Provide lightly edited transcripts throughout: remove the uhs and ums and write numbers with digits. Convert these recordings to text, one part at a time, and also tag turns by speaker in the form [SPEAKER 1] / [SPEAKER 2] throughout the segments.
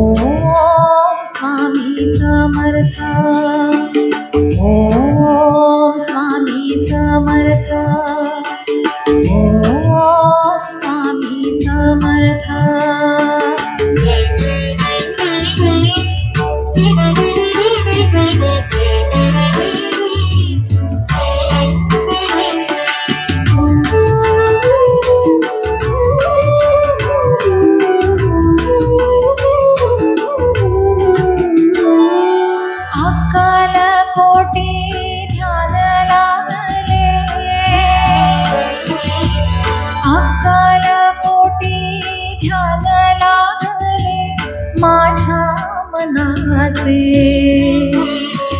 [SPEAKER 1] ओम स्वामी समर्थ, ओम स्वामी समर्थ, ओम स्वामी समर्थ.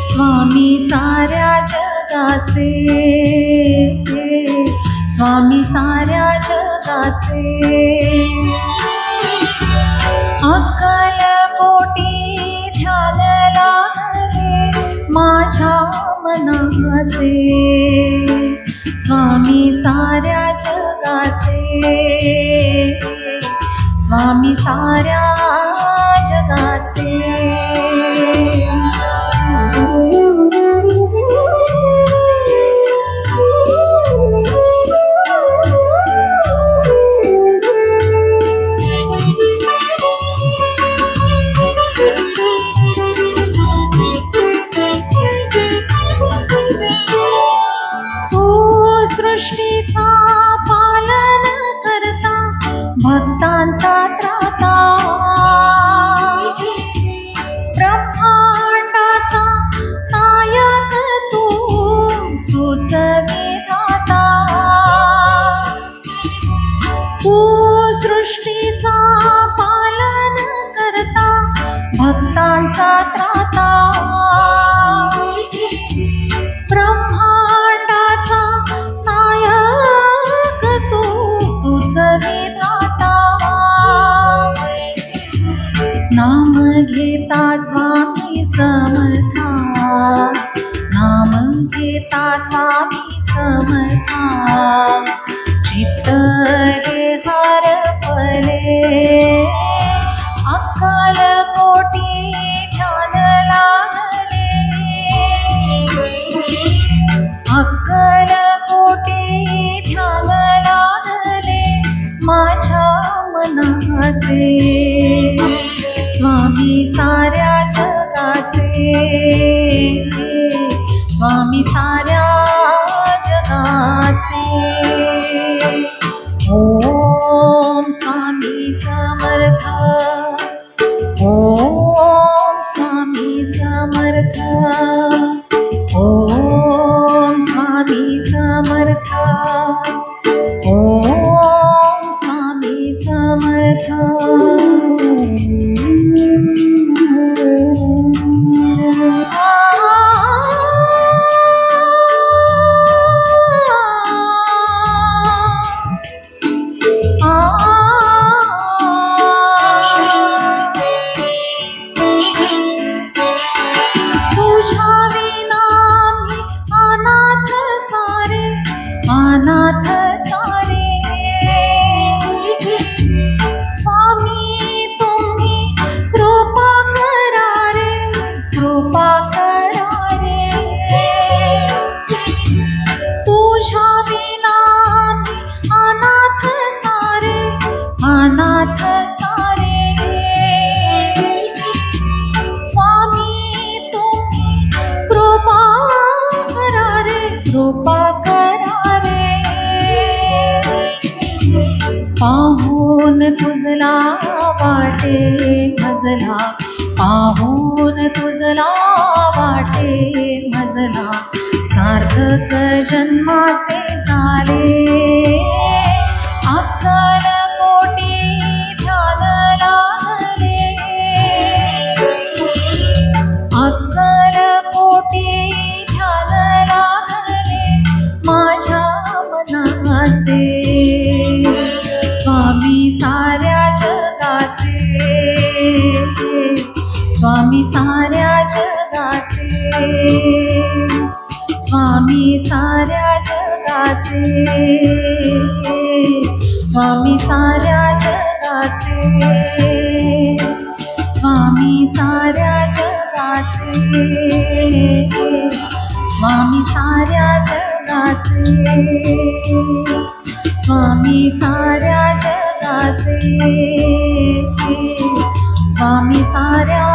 [SPEAKER 1] स्वामी साऱ्या जगाचे, स्वामी साऱ्या जगाचे. अक्कलकोटी ध्यान लागले माझ्या मनाचे, स्वामी साऱ्या जगाचे, स्वामी साऱ्या जगाचे. सृष्टीचा पालन करता भक्तांचा त्राता, ब्रह्मांडाचा नायक तूच विधाता. तू सृष्टीचा पालन करता भक्तांचा त्राता, ब्रह्मांडाचा नायक तूच विधाता. नाम घेता स्वामी समर्था, नाम घेता स्वामी समर्था. चित्त हे हरपले अक्कलकोटी ध्यान लागले, अक्कलकोटी ध्यान लागले माझ्या मनाचे, स्वामी साऱ्या जगाचे, स्वामी साऱ्या जगाचे. ओम स्वामी समर्थ, ओम स्वामी समर्थ, ओम स्वामी समर्थ, ओम स्वामी समर्थ. अनाथ सारे, स्वामी तुम्ही कृपा करा रे, कृपा करा रे. तुझ्या विना अनाथ सारे, अनाथ सारे. स्वामी तुम्ही कृपा करा रे, कृपा करा. पाहून तुझला वाटे मजला, पाहून तुझला वाटे मजला. सार्थक जन्माचे झाले अक्कलकोटी ध्यान लागले, अक्कलकोटी ध्यान लागले माझ्या मनाचे, स्वामी साऱ्या जगाचे, स्वामी साऱ्या जगाचे, स्वामी साऱ्या जगाचे, स्वामी साऱ्या जगाचे. स्वामी स्वामी साऱ्या जगाचे, स्वामी साऱ्या जगाचे, स्वामी साऱ्या